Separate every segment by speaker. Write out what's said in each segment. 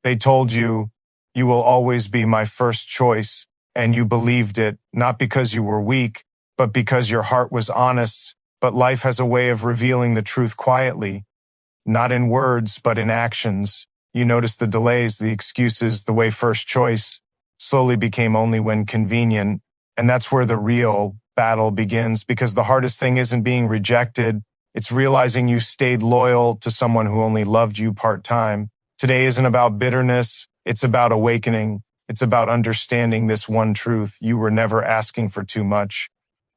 Speaker 1: They told you, "You will always be my first choice," and you believed it, not because you were weak, but because your heart was honest. But life has a way of revealing the truth quietly, not in words, but in actions. You notice the delays, the excuses, the way first choice slowly became only when convenient. And that's where the real battle begins, because the hardest thing isn't being rejected. It's realizing you stayed loyal to someone who only loved you part-time. Today isn't about bitterness. It's about awakening. It's about understanding this one truth. You were never asking for too much.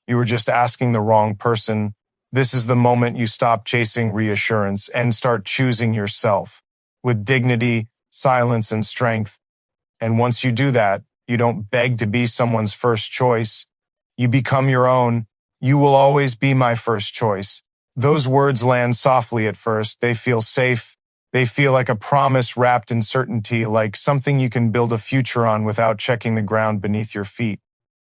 Speaker 1: You were just asking the wrong person. This is the moment you stop chasing reassurance and start choosing yourself with dignity, silence, and strength. And once you do that, you don't beg to be someone's first choice. You become your own. You will always be my first choice. Those words land softly at first. They feel safe. They feel like a promise wrapped in certainty, like something you can build a future on without checking the ground beneath your feet.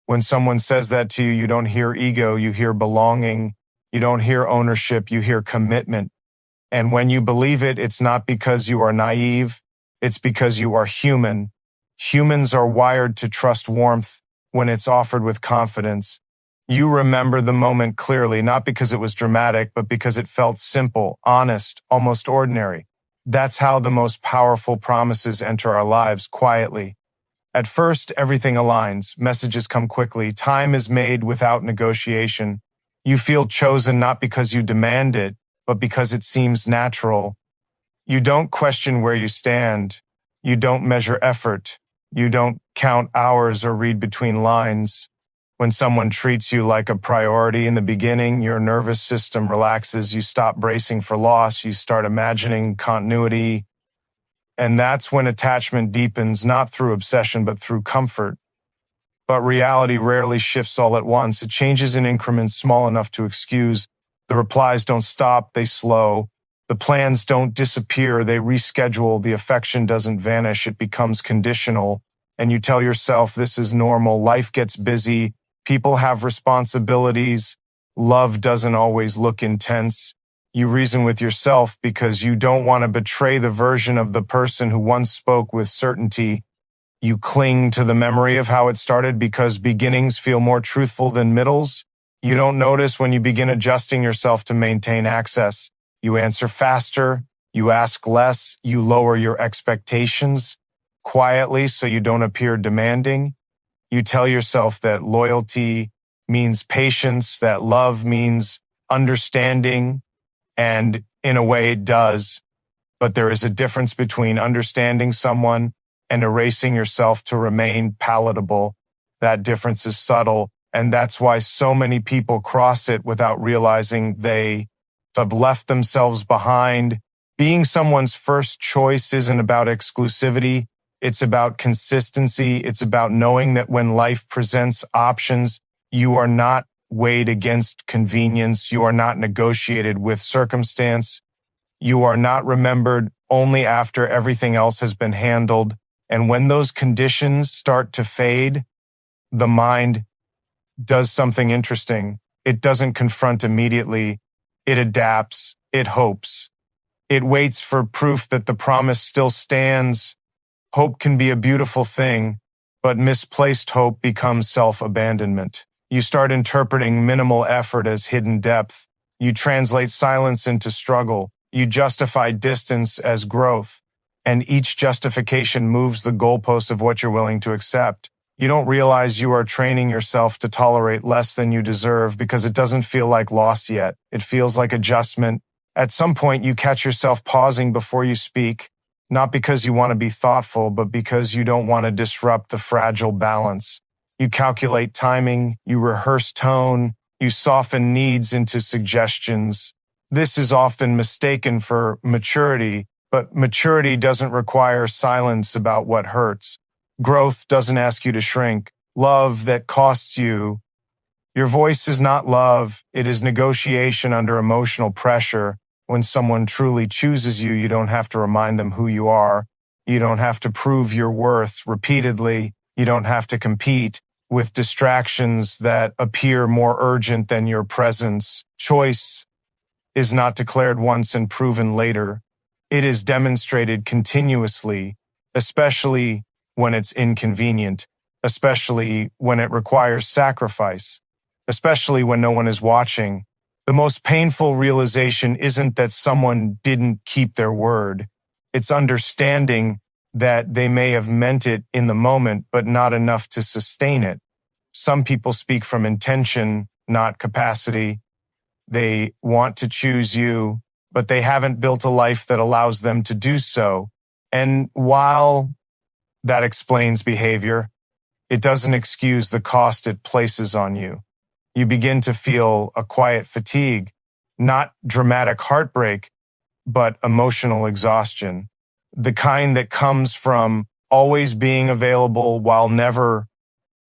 Speaker 1: When someone says that to you, you don't hear ego, you hear belonging. You don't hear ownership, you hear commitment. And when you believe it, it's not because you are naive, it's because you are human. Humans are wired to trust warmth when it's offered with confidence. You remember the moment clearly, not because it was dramatic, but because it felt simple, honest, almost ordinary. That's how the most powerful promises enter our lives, quietly. At first, everything aligns. Messages come quickly. Time is made without negotiation. You feel chosen not because you demand it, but because it seems natural. You don't question where you stand. You don't measure effort. You don't count hours or read between lines. When someone treats you like a priority in the beginning, your nervous system relaxes. You stop bracing for loss. You start imagining continuity. And that's when attachment deepens, not through obsession, but through comfort. But reality rarely shifts all at once. It changes in increments small enough to excuse. The replies don't stop, they slow. The plans don't disappear, they reschedule. The affection doesn't vanish, it becomes conditional. And you tell yourself this is normal. Life gets busy. People have responsibilities. Love doesn't always look intense. You reason with yourself because you don't want to betray the version of the person who once spoke with certainty. You cling to the memory of how it started because beginnings feel more truthful than middles. You don't notice when you begin adjusting yourself to maintain access. You answer faster, you ask less, you lower your expectations quietly so you don't appear demanding. You tell yourself that loyalty means patience, that love means understanding, and in a way it does. But there is a difference between understanding someone and erasing yourself to remain palatable. That difference is subtle, and that's why so many people cross it without realizing they have left themselves behind. Being someone's first choice isn't about exclusivity. It's about consistency. It's about knowing that when life presents options, you are not weighed against convenience. You are not negotiated with circumstance. You are not remembered only after everything else has been handled. And when those conditions start to fade, the mind does something interesting. It doesn't confront immediately. It adapts. It hopes. It waits for proof that the promise still stands. Hope can be a beautiful thing, but misplaced hope becomes self-abandonment. You start interpreting minimal effort as hidden depth. You translate silence into struggle. You justify distance as growth. And each justification moves the goalpost of what you're willing to accept. You don't realize you are training yourself to tolerate less than you deserve because it doesn't feel like loss yet. It feels like adjustment. At some point, you catch yourself pausing before you speak, not because you want to be thoughtful, but because you don't want to disrupt the fragile balance. You calculate timing, you rehearse tone, you soften needs into suggestions. This is often mistaken for maturity, but maturity doesn't require silence about what hurts. Growth doesn't ask you to shrink. Love that costs you. Your voice is not love. It is negotiation under emotional pressure. When someone truly chooses you, you don't have to remind them who you are. You don't have to prove your worth repeatedly. You don't have to compete with distractions that appear more urgent than your presence. Choice is not declared once and proven later. It is demonstrated continuously. especially when it's inconvenient, especially when it requires sacrifice, especially when no one is watching. The most painful realization isn't that someone didn't keep their word. It's understanding that they may have meant it in the moment, but not enough to sustain it. Some people speak from intention, not capacity. They want to choose you, but they haven't built a life that allows them to do so. And while that explains behavior, it doesn't excuse the cost it places on you. You begin to feel a quiet fatigue, not dramatic heartbreak, but emotional exhaustion. The kind that comes from always being available while never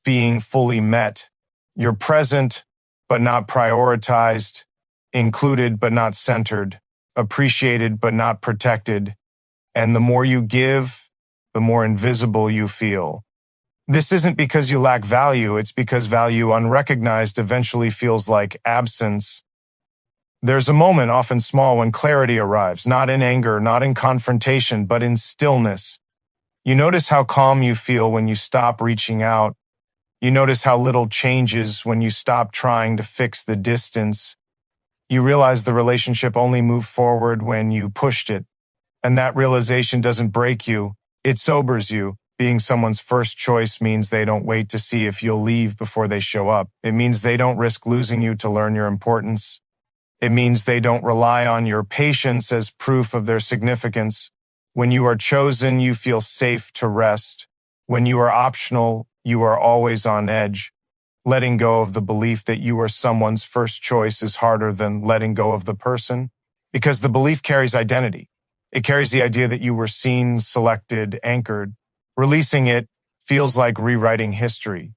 Speaker 1: being fully met. You're present, but not prioritized, included, but not centered, appreciated, but not protected. And the more you give, the more invisible you feel. This isn't because you lack value, it's because value unrecognized eventually feels like absence. There's a moment, often small, when clarity arrives, not in anger, not in confrontation, but in stillness. You notice how calm you feel when you stop reaching out. You notice how little changes when you stop trying to fix the distance. You realize the relationship only moved forward when you pushed it. And that realization doesn't break you, it sobers you. Being someone's first choice means they don't wait to see if you'll leave before they show up. It means they don't risk losing you to learn your importance. It means they don't rely on your patience as proof of their significance. When you are chosen, you feel safe to rest. When you are optional, you are always on edge. Letting go of the belief that you are someone's first choice is harder than letting go of the person, because the belief carries identity. It carries the idea that you were seen, selected, anchored. Releasing it feels like rewriting history,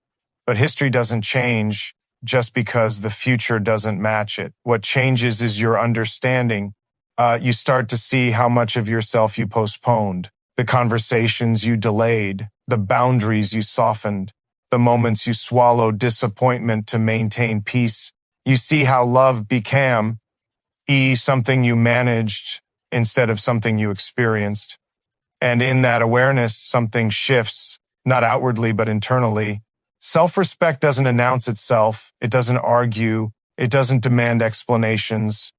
Speaker 1: but history doesn't change just because the future doesn't match it. What changes is your understanding. You start to see how much of yourself you postponed, the conversations you delayed, the boundaries you softened, the moments you swallowed disappointment to maintain peace. You see how love became something you managed instead of something you experienced. And in that awareness, something shifts, not outwardly, but internally. Self-respect doesn't announce itself. It doesn't argue. It doesn't demand explanations.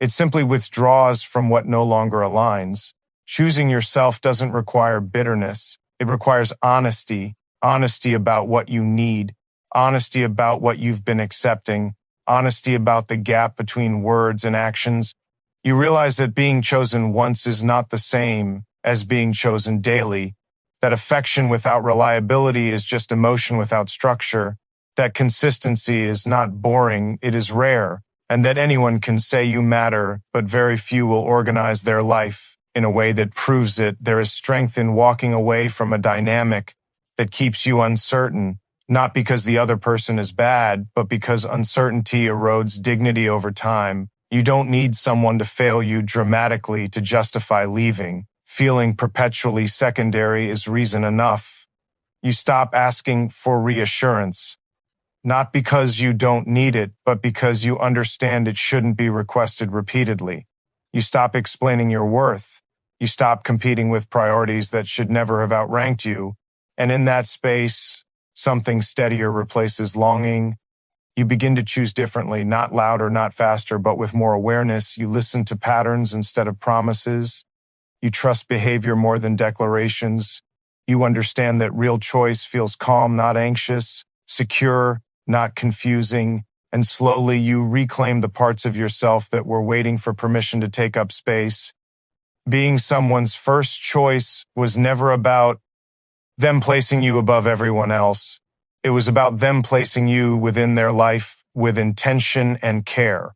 Speaker 1: It simply withdraws from what no longer aligns. Choosing yourself doesn't require bitterness. It requires honesty, honesty about what you need, honesty about what you've been accepting, honesty about the gap between words and actions. You realize that being chosen once is not the same as being chosen daily, that affection without reliability is just emotion without structure, that consistency is not boring, it is rare, and that anyone can say you matter, but very few will organize their life in a way that proves it. There is strength in walking away from a dynamic that keeps you uncertain, not because the other person is bad, but because uncertainty erodes dignity over time. You don't need someone to fail you dramatically to justify leaving. Feeling perpetually secondary is reason enough. You stop asking for reassurance, not because you don't need it, but because you understand it shouldn't be requested repeatedly. You stop explaining your worth. You stop competing with priorities that should never have outranked you. And in that space, something steadier replaces longing. You begin to choose differently, not louder, not faster, but with more awareness. You listen to patterns instead of promises. You trust behavior more than declarations. You understand that real choice feels calm, not anxious, secure, not confusing, and slowly you reclaim the parts of yourself that were waiting for permission to take up space. Being someone's first choice was never about them placing you above everyone else. It was about them placing you within their life with intention and care.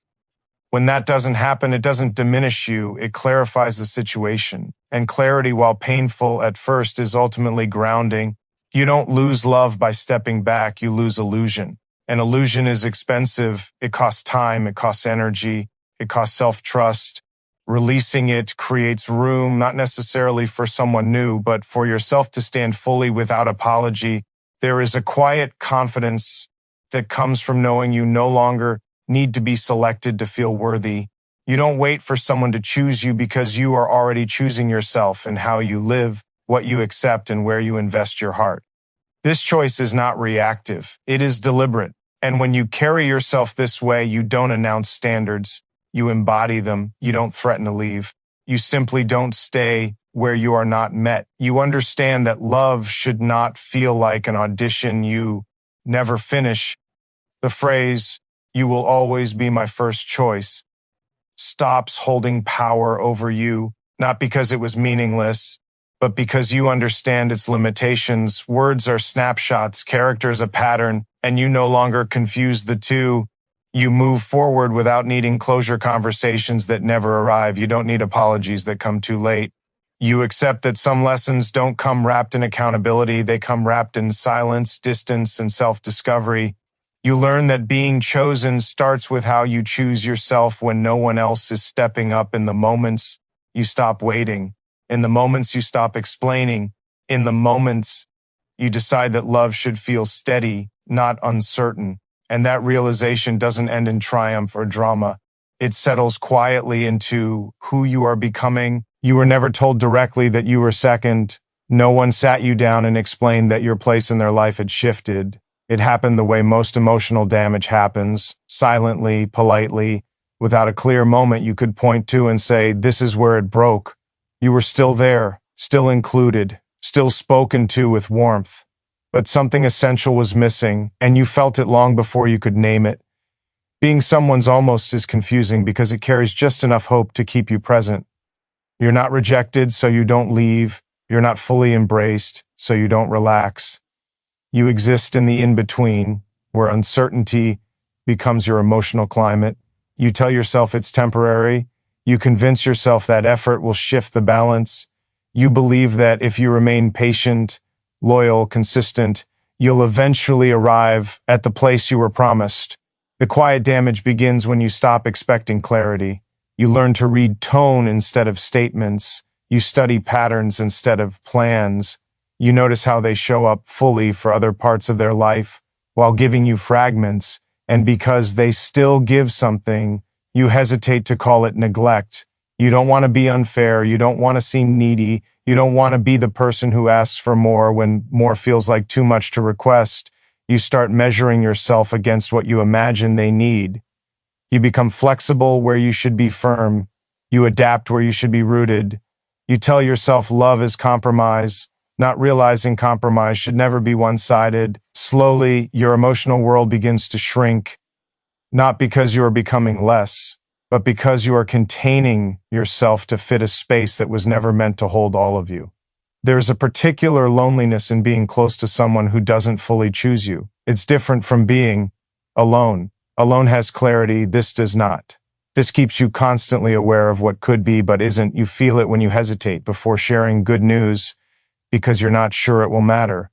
Speaker 1: When that doesn't happen, it doesn't diminish you, it clarifies the situation. And clarity, while painful at first, is ultimately grounding. You don't lose love by stepping back, you lose illusion. And illusion is expensive. It costs time, it costs energy, it costs self-trust. Releasing it creates room, not necessarily for someone new, but for yourself to stand fully without apology. There is a quiet confidence that comes from knowing you no longer need to be selected to feel worthy. You don't wait for someone to choose you because you are already choosing yourself and how you live, what you accept, and where you invest your heart. This choice is not reactive. It is deliberate. And when you carry yourself this way, you don't announce standards. You embody them. You don't threaten to leave. You simply don't stay where you are not met. You understand that love should not feel like an audition you never finish. The phrase, "you will always be my first choice," stops holding power over you, not because it was meaningless, but because you understand its limitations. Words are snapshots, characters a pattern, and you no longer confuse the two. You move forward without needing closure conversations that never arrive. You don't need apologies that come too late. You accept that some lessons don't come wrapped in accountability. They come wrapped in silence, distance, and self-discovery. You learn that being chosen starts with how you choose yourself when no one else is stepping up. In the moments you stop waiting, in the moments you stop explaining, in the moments you decide that love should feel steady, not uncertain. And that realization doesn't end in triumph or drama. It settles quietly into who you are becoming. You were never told directly that you were second. No one sat you down and explained that your place in their life had shifted. It happened the way most emotional damage happens, silently, politely, without a clear moment you could point to and say, "This is where it broke." You were still there, still included, still spoken to with warmth. But something essential was missing, and you felt it long before you could name it. Being someone's almost is confusing because it carries just enough hope to keep you present. You're not rejected, so you don't leave. You're not fully embraced, so you don't relax. You exist in the in-between, where uncertainty becomes your emotional climate. You tell yourself it's temporary. You convince yourself that effort will shift the balance. You believe that if you remain patient, loyal, consistent, you'll eventually arrive at the place you were promised. The quiet damage begins when you stop expecting clarity. You learn to read tone instead of statements. You study patterns instead of plans. You notice how they show up fully for other parts of their life while giving you fragments. And because they still give something, you hesitate to call it neglect. You don't want to be unfair. You don't want to seem needy. You don't want to be the person who asks for more when more feels like too much to request. You start measuring yourself against what you imagine they need. You become flexible where you should be firm. You adapt where you should be rooted. You tell yourself love is compromise, not realizing compromise should never be one-sided. Slowly, your emotional world begins to shrink, not because you are becoming less, but because you are containing yourself to fit a space that was never meant to hold all of you. There's a particular loneliness in being close to someone who doesn't fully choose you. It's different from being alone. Alone has clarity, this does not. This keeps you constantly aware of what could be but isn't. You feel it when you hesitate before sharing good news because you're not sure it will matter.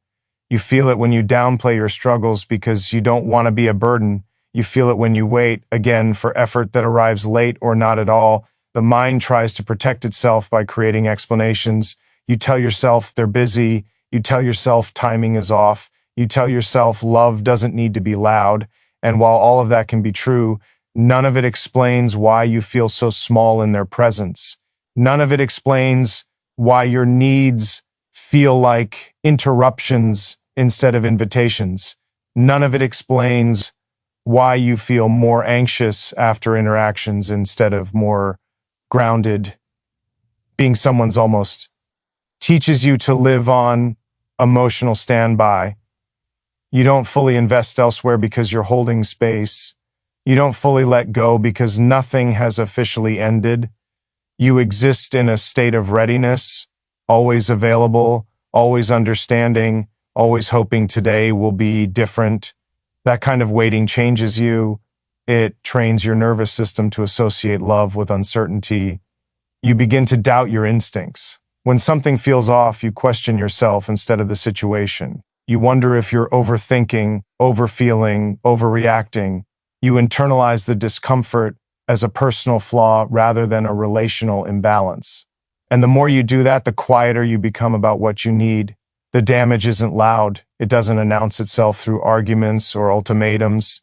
Speaker 1: You feel it when you downplay your struggles because you don't want to be a burden. You feel it when you wait, again, for effort that arrives late or not at all. The mind tries to protect itself by creating explanations. You tell yourself they're busy. You tell yourself timing is off. You tell yourself love doesn't need to be loud. And while all of that can be true, none of it explains why you feel so small in their presence. None of it explains why your needs feel like interruptions instead of invitations. None of it explains why you feel more anxious after interactions instead of more grounded. Being someone's almost teaches you to live on emotional standby. You don't fully invest elsewhere because you're holding space. You don't fully let go because nothing has officially ended. You exist in a state of readiness, always available, always understanding, always hoping today will be different. That kind of waiting changes you. It trains your nervous system to associate love with uncertainty. You begin to doubt your instincts. When something feels off, you question yourself instead of the situation. You wonder if you're overthinking, overfeeling, overreacting. You internalize the discomfort as a personal flaw rather than a relational imbalance. And the more you do that, the quieter you become about what you need. The damage isn't loud. It doesn't announce itself through arguments or ultimatums.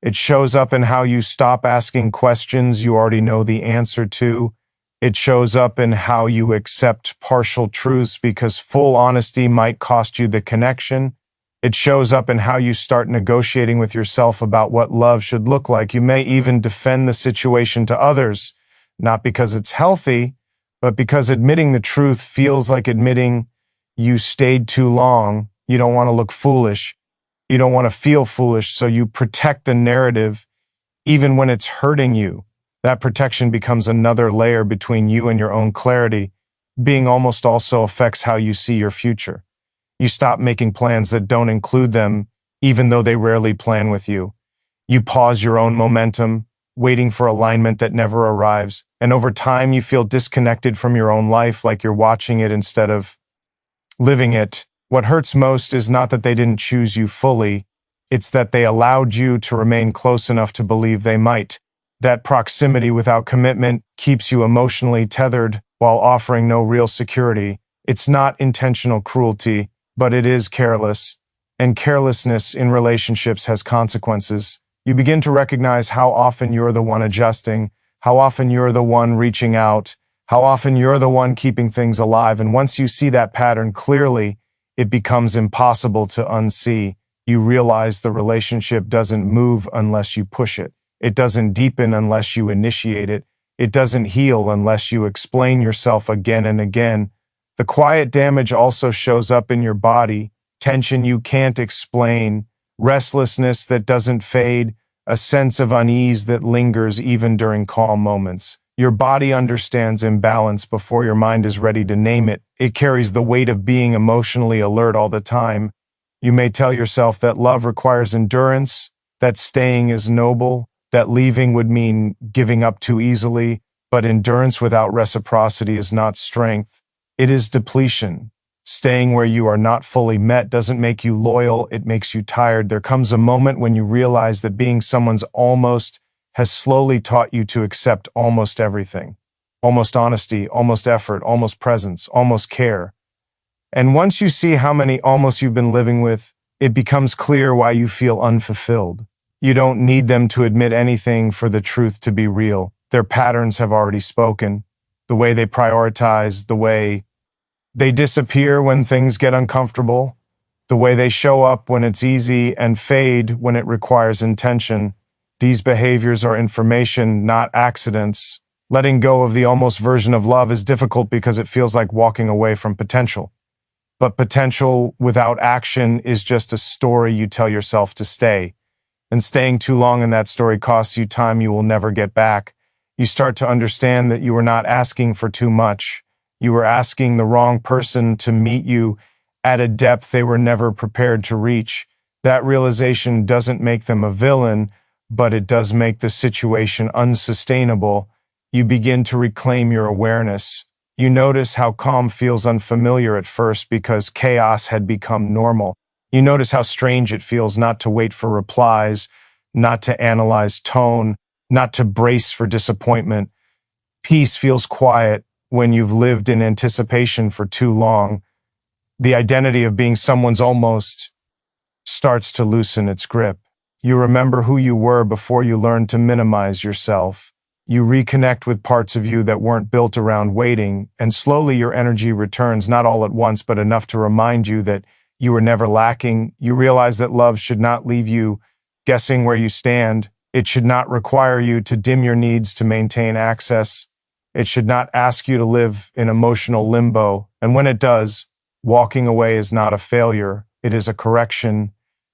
Speaker 1: It shows up in how you stop asking questions you already know the answer to It shows up in how you accept partial truths because full honesty might cost you the connection. It shows up in how you start negotiating with yourself about what love should look like. You may even defend the situation to others, not because it's healthy, but because admitting the truth feels like admitting you stayed too long. You don't want to look foolish. You don't want to feel foolish, so you protect the narrative even when it's hurting you. That protection becomes another layer between you and your own clarity. Being almost also affects how you see your future. You stop making plans that don't include them, even though they rarely plan with you. You pause your own momentum, waiting for alignment that never arrives. And over time, you feel disconnected from your own life, like you're watching it instead of living it. What hurts most is not that they didn't choose you fully, it's that they allowed you to remain close enough to believe they might. That proximity without commitment keeps you emotionally tethered while offering no real security. It's not intentional cruelty, but it is careless. And carelessness in relationships has consequences. You begin to recognize how often you're the one adjusting, how often you're the one reaching out, how often you're the one keeping things alive. And once you see that pattern clearly, it becomes impossible to unsee. You realize the relationship doesn't move unless you push it. It doesn't deepen unless you initiate it. It doesn't heal unless you explain yourself again and again. The quiet damage also shows up in your body, tension you can't explain, restlessness that doesn't fade, a sense of unease that lingers even during calm moments. Your body understands imbalance before your mind is ready to name it. It carries the weight of being emotionally alert all the time. You may tell yourself that love requires endurance, that staying is noble, that leaving would mean giving up too easily, but endurance without reciprocity is not strength. It is depletion. Staying where you are not fully met doesn't make you loyal, it makes you tired. There comes a moment when you realize that being someone's almost has slowly taught you to accept almost everything. Almost honesty, almost effort, almost presence, almost care. And once you see how many almost you've been living with, it becomes clear why you feel unfulfilled. You don't need them to admit anything for the truth to be real. Their patterns have already spoken. The way they prioritize, the way they disappear when things get uncomfortable, the way they show up when it's easy and fade when it requires intention. These behaviors are information, not accidents. Letting go of the almost version of love is difficult because it feels like walking away from potential. But potential without action is just a story you tell yourself to stay. And staying too long in that story costs you time you will never get back. You start to understand that you were not asking for too much. You were asking the wrong person to meet you at a depth they were never prepared to reach. That realization doesn't make them a villain, but it does make the situation unsustainable. You begin to reclaim your awareness. You notice how calm feels unfamiliar at first because chaos had become normal. You notice how strange it feels not to wait for replies, not to analyze tone, not to brace for disappointment. Peace feels quiet when you've lived in anticipation for too long. The identity of being someone's almost starts to loosen its grip. You remember who you were before you learned to minimize yourself. You reconnect with parts of you that weren't built around waiting, and slowly your energy returns, not all at once, but enough to remind you that you were never lacking. You realize that love should not leave you guessing where you stand. It should not require you to dim your needs to maintain access. It should not ask you to live in emotional limbo. And when it does, walking away is not a failure. It is a correction.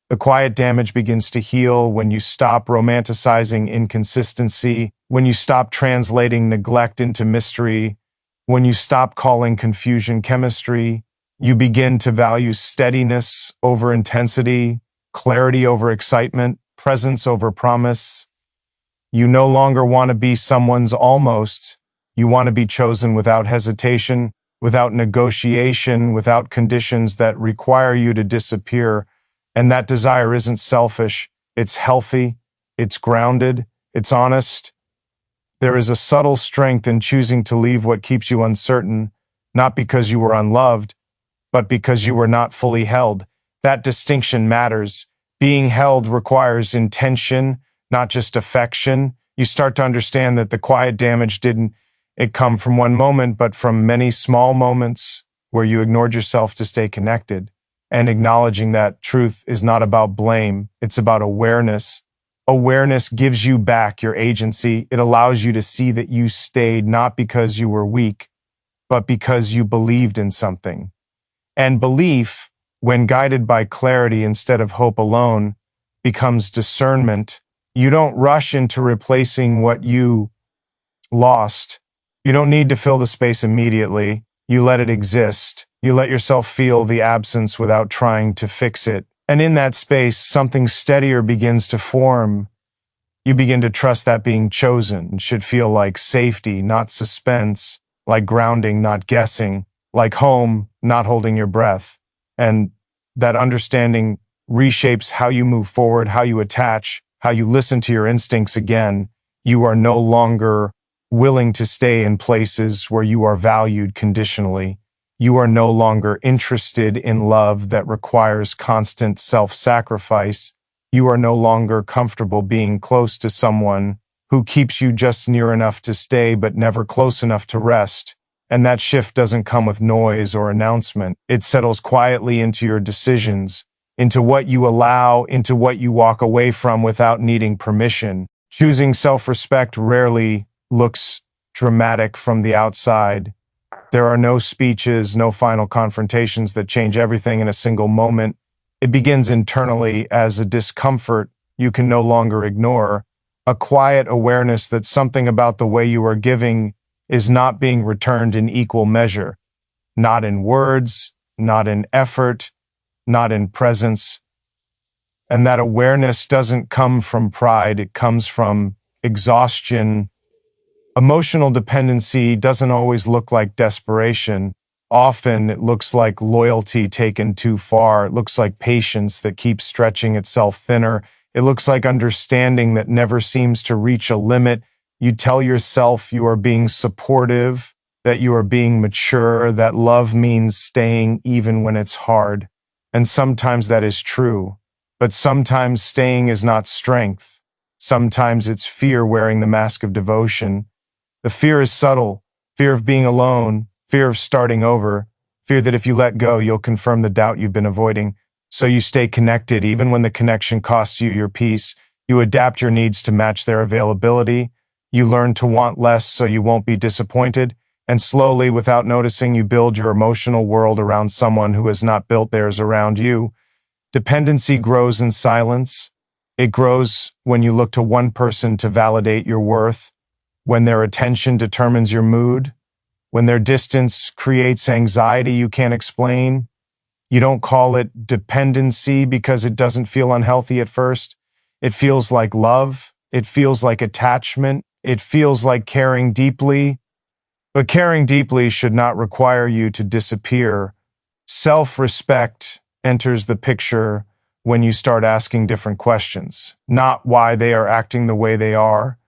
Speaker 1: The quiet damage begins to heal when you stop romanticizing inconsistency, when you stop translating neglect into mystery, when you stop calling confusion chemistry. You begin to value steadiness over intensity, clarity over excitement, presence over promise. You no longer want to be someone's almost. You want to be chosen without hesitation, without negotiation, without conditions that require you to disappear. And that desire isn't selfish. It's healthy. It's grounded. It's honest. There is a subtle strength in choosing to leave what keeps you uncertain, not because you were unloved, but because you were not fully held. That distinction matters. Being held requires intention, not just affection. You start to understand that the quiet damage didn't it come from one moment, but from many small moments where you ignored yourself to stay connected. And acknowledging that truth is not about blame, it's about awareness. Awareness gives you back your agency. It allows you to see that you stayed not because you were weak, but because you believed in something. And belief, when guided by clarity instead of hope alone, becomes discernment. You don't rush into replacing what you lost. You don't need to fill the space immediately. You let it exist. You let yourself feel the absence without trying to fix it. And in that space, something steadier begins to form. You begin to trust that being chosen should feel like safety, not suspense, like grounding, not guessing, like home, not holding your breath. And that understanding reshapes how you move forward, how you attach, how you listen to your instincts again. You are no longer willing to stay in places where you are valued conditionally. You are no longer interested in love that requires constant self-sacrifice. You are no longer comfortable being close to someone who keeps you just near enough to stay but never close enough to rest. And that shift doesn't come with noise or announcement. It settles quietly into your decisions, into what you allow, into what you walk away from without needing permission. Choosing self-respect rarely looks dramatic from the outside. There are no speeches, no final confrontations that change everything in a single moment. It begins internally as a discomfort you can no longer ignore, a quiet awareness that something about the way you are giving is not being returned in equal measure, not in words, not in effort, not in presence. And that awareness doesn't come from pride, it comes from exhaustion. Emotional dependency doesn't always look like desperation. Often it looks like loyalty taken too far. It looks like patience that keeps stretching itself thinner. It looks like understanding that never seems to reach a limit. You tell yourself you are being supportive, that you are being mature, that love means staying even when it's hard. And sometimes that is true. But sometimes staying is not strength. Sometimes it's fear wearing the mask of devotion. The fear is subtle, fear of being alone, fear of starting over, fear that if you let go, you'll confirm the doubt you've been avoiding. So you stay connected even when the connection costs you your peace. You adapt your needs to match their availability. You learn to want less so you won't be disappointed. And slowly, without noticing, you build your emotional world around someone who has not built theirs around you. Dependency grows in silence. It grows when you look to one person to validate your worth, when their attention determines your mood, when their distance creates anxiety you can't explain. You don't call it dependency because it doesn't feel unhealthy at first. It feels like love. It feels like attachment. It feels like caring deeply. But caring deeply should not require you to disappear. Self-respect enters the picture when you start asking different questions, not why they are acting the way they are,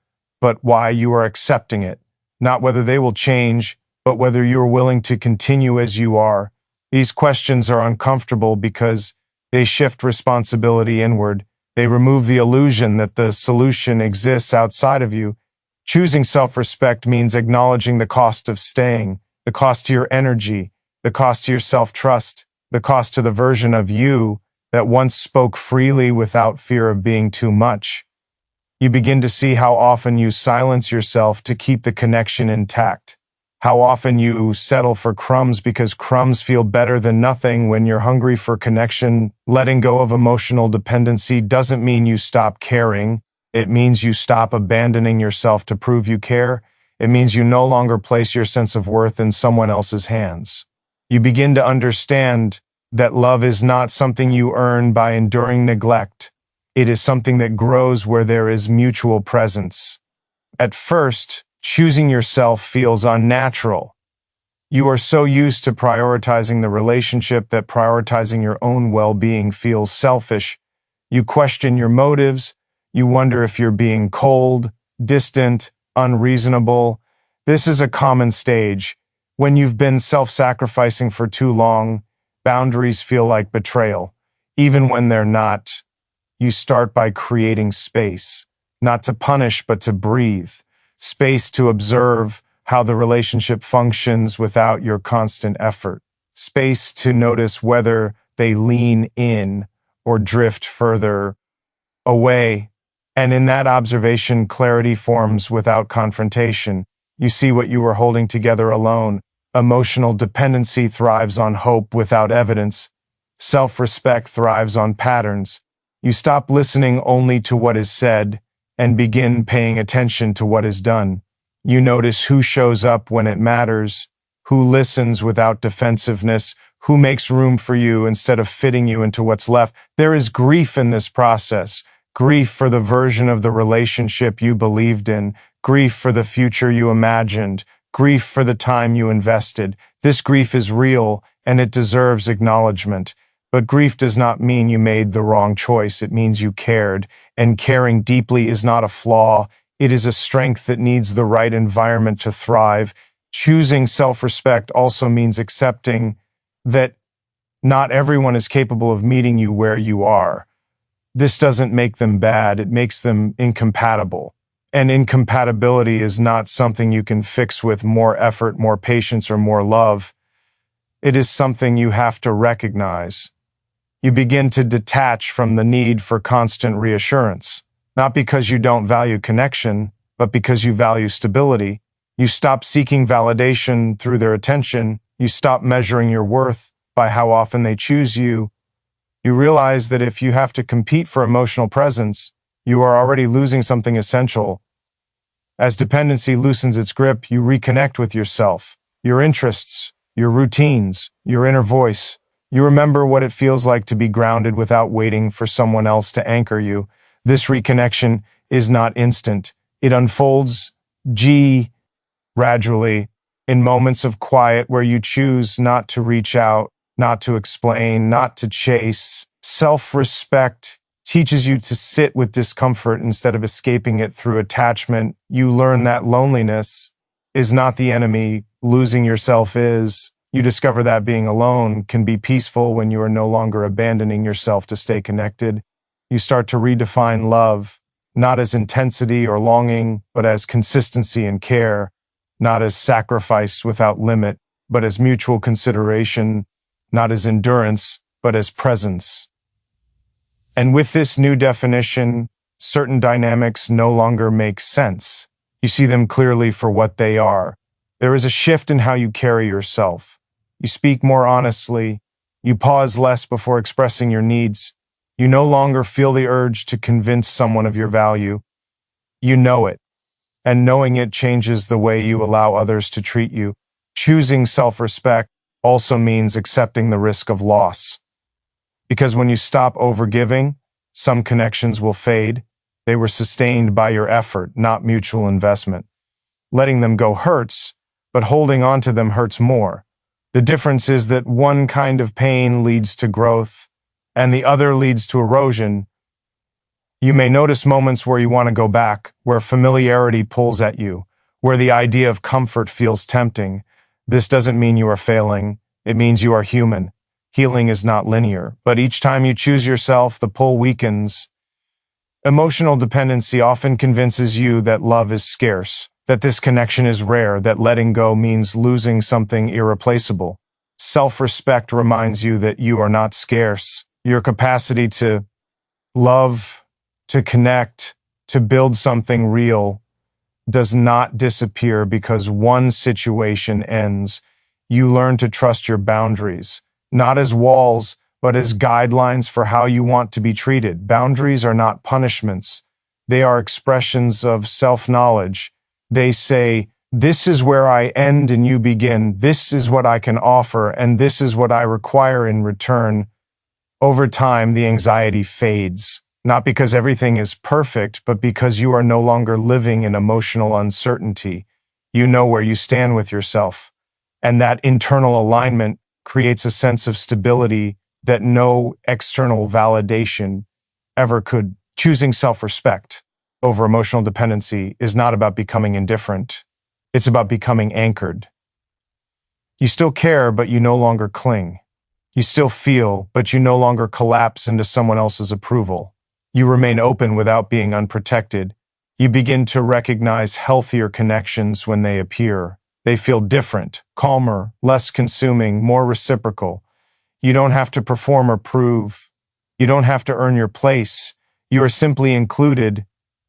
Speaker 1: but why you are accepting it, not whether they will change, but whether you are willing to continue as you are. These questions are uncomfortable because they shift responsibility inward. They remove the illusion that the solution exists outside of you. Choosing self-respect means acknowledging the cost of staying, the cost to your energy, the cost to your self-trust, the cost to the version of you that once spoke freely without fear of being too much. You begin to see how often you silence yourself to keep the connection intact, how often you settle for crumbs because crumbs feel better than nothing when you're hungry for connection. Letting go of emotional dependency doesn't mean you stop caring. It means you stop abandoning yourself to prove you care. It means you no longer place your sense of worth in someone else's hands. You begin to understand that love is not something you earn by enduring neglect. It is something that grows where there is mutual presence. At first, choosing yourself feels unnatural. You are so used to prioritizing the relationship that prioritizing your own well-being feels selfish. You question your motives. You wonder if you're being cold, distant, unreasonable. This is a common stage. When you've been self-sacrificing for too long, boundaries feel like betrayal. Even when they're not, you start by creating space, not to punish, but to breathe. Space to observe, how the relationship functions without your constant effort. Space to notice whether they lean in or drift further away. And in that observation, clarity forms without confrontation. You see what you were holding together alone. Emotional dependency thrives on hope without evidence. Self-respect thrives on patterns. You stop listening only to what is said and begin paying attention to what is done. You notice who shows up when it matters, who listens without defensiveness, who makes room for you instead of fitting you into what's left. There is grief in this process. Grief for the version of the relationship you believed in, grief for the future you imagined, grief for the time you invested. This grief is real and it deserves acknowledgement. But grief does not mean you made the wrong choice. It means you cared. And caring deeply is not a flaw. It is a strength that needs the right environment to thrive. Choosing self-respect also means accepting that not everyone is capable of meeting you where you are. This doesn't make them bad. It makes them incompatible. And incompatibility is not something you can fix with more effort, more patience, or more love. It is something you have to recognize. You begin to detach from the need for constant reassurance, not because you don't value connection, but because you value stability. You stop seeking validation through their attention. You stop measuring your worth by how often they choose you. You realize that if you have to compete for emotional presence, you are already losing something essential. As dependency loosens its grip, you reconnect with yourself, your interests, your routines, your inner voice. You remember what it feels like to be grounded without waiting for someone else to anchor you. This reconnection is not instant. It unfolds gradually in moments of quiet where you choose not to reach out, not to explain, not to chase. Self-respect teaches you to sit with discomfort instead of escaping it through attachment. You learn that loneliness is not the enemy, losing yourself is. You discover that being alone can be peaceful when you are no longer abandoning yourself to stay connected. You start to redefine love, not as intensity or longing, but as consistency and care, not as sacrifice without limit, but as mutual consideration, not as endurance, but as presence. And with this new definition, certain dynamics no longer make sense. You see them clearly for what they are. There is a shift in how you carry yourself. You speak more honestly. You pause less before expressing your needs. You no longer feel the urge to convince someone of your value. You know it. And knowing it changes the way you allow others to treat you. Choosing self-respect also means accepting the risk of loss. Because when you stop overgiving, some connections will fade. They were sustained by your effort, not mutual investment. Letting them go hurts, but holding on to them hurts more. The difference is that one kind of pain leads to growth, and the other leads to erosion. You may notice moments where you want to go back, where familiarity pulls at you, where the idea of comfort feels tempting. This doesn't mean you are failing. It means you are human. Healing is not linear, but each time you choose yourself, the pull weakens. Emotional dependency often convinces you that love is scarce, that this connection is rare, that letting go means losing something irreplaceable. Self-respect reminds you that you are not scarce. Your capacity to love, to connect, to build something real does not disappear because one situation ends. You learn to trust your boundaries, not as walls, but as guidelines for how you want to be treated. Boundaries are not punishments. They are expressions of self-knowledge. They say, this is where I end and you begin. This is what I can offer, and this is what I require in return. Over time, the anxiety fades, not because everything is perfect, but because you are no longer living in emotional uncertainty. You know where you stand with yourself, and that internal alignment creates a sense of stability that no external validation ever could. Choosing self-respect over emotional dependency is not about becoming indifferent. It's about becoming anchored. You still care, but you no longer cling. You still feel, but you no longer collapse into someone else's approval. You remain open without being unprotected. You begin to recognize healthier connections when they appear. They feel different, calmer, less consuming, more reciprocal. You don't have to perform or prove. You don't have to earn your place. You are simply included.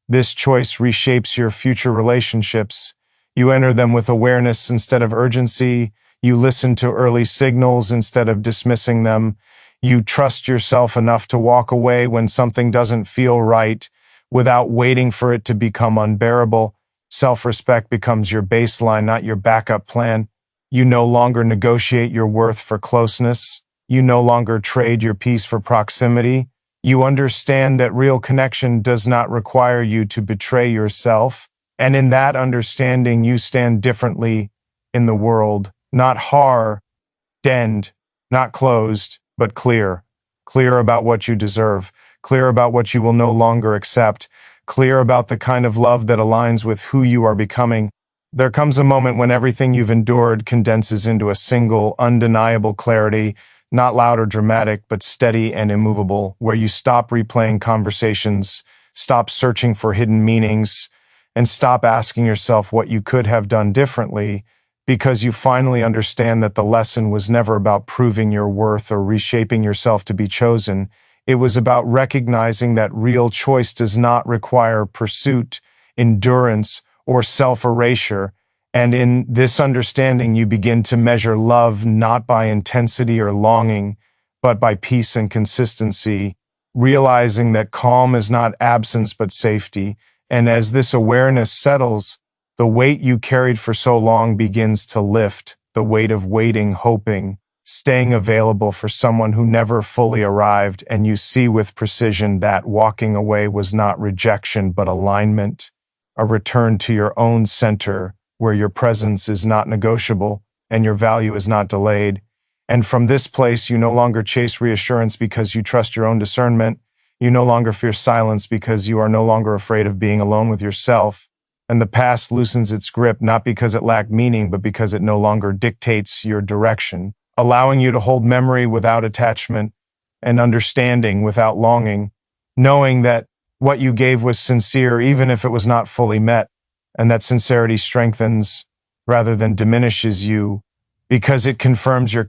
Speaker 1: This choice reshapes your future relationships. You enter them with awareness instead of urgency. You listen to early signals instead of dismissing them. You trust yourself enough to walk away when something doesn't feel right without waiting for it to become unbearable. Self-respect becomes your baseline, not your backup plan. You no longer negotiate your worth for closeness. You no longer trade your peace for proximity. You understand that real connection does not require you to betray yourself. And in that understanding, you stand differently in the world, not hardened, not closed, but clear. Clear about what you deserve, clear about what you will no longer accept, clear about the kind of love that aligns with who you are becoming. There comes a moment when everything you've endured condenses into a single, undeniable clarity, not loud or dramatic, but steady and immovable, where you stop replaying conversations, stop searching for hidden meanings, and stop asking yourself what you could have done differently, because you finally understand that the lesson was never about proving your worth or reshaping yourself to be chosen. It was about recognizing that real choice does not require pursuit, endurance, or self-erasure. And in this understanding, you begin to measure love not by intensity or longing, but by peace and consistency, realizing that calm is not absence but safety. And as this awareness settles, the weight you carried for so long begins to lift, the weight of waiting, hoping, staying available for someone who never fully arrived, and you see with precision that walking away was not rejection but alignment, a return to your own center, where your presence is not negotiable and your value is not delayed. And from this place, you no longer chase reassurance because you trust your own discernment. You no longer fear silence because you are no longer afraid of being alone with yourself. And the past loosens its grip, not because it lacked meaning, but because it no longer dictates your direction, allowing you to hold memory without attachment and understanding without longing, knowing that what you gave was sincere, even if it was not fully met, and that sincerity strengthens rather than diminishes you, because it confirms your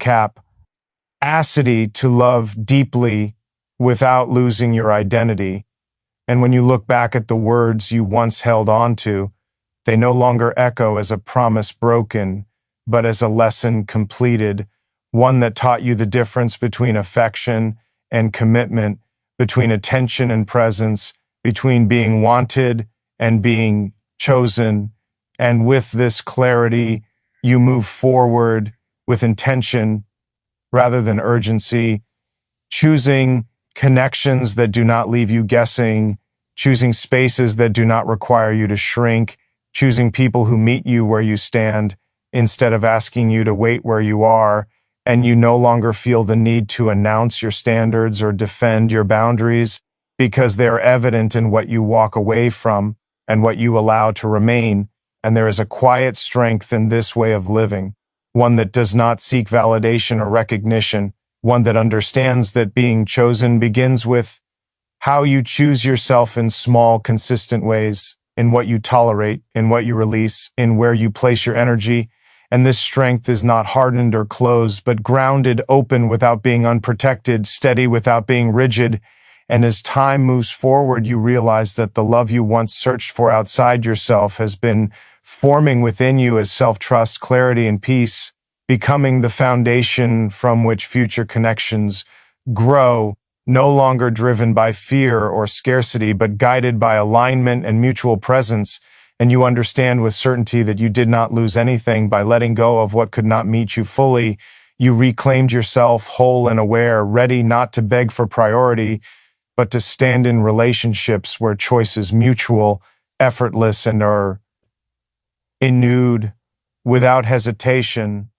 Speaker 1: capacity to love deeply without losing your identity. And when you look back at the words you once held on to, they no longer echo as a promise broken, but as a lesson completed, one that taught you the difference between affection and commitment, between attention and presence, between being wanted and being chosen. And with this clarity, you move forward with intention rather than urgency, choosing connections that do not leave you guessing, choosing spaces that do not require you to shrink, choosing people who meet you where you stand instead of asking you to wait where you are, and you no longer feel the need to announce your standards or defend your boundaries because they are evident in what you walk away from and what you allow to remain. And there is a quiet strength in this way of living, one that does not seek validation or recognition, one that understands that being chosen begins with how you choose yourself in small, consistent ways, in what you tolerate, in what you release, in where you place your energy. And this strength is not hardened or closed, but grounded, open without being unprotected, steady without being rigid. And as time moves forward, you realize that the love you once searched for outside yourself has been forming within you as self-trust, clarity, and peace, becoming the foundation from which future connections grow, no longer driven by fear or scarcity, but guided by alignment and mutual presence. And you understand with certainty that you did not lose anything by letting go of what could not meet you fully. You reclaimed yourself whole and aware, ready not to beg for priority, but to stand in relationships where choice is mutual, effortless, and are renewed without hesitation.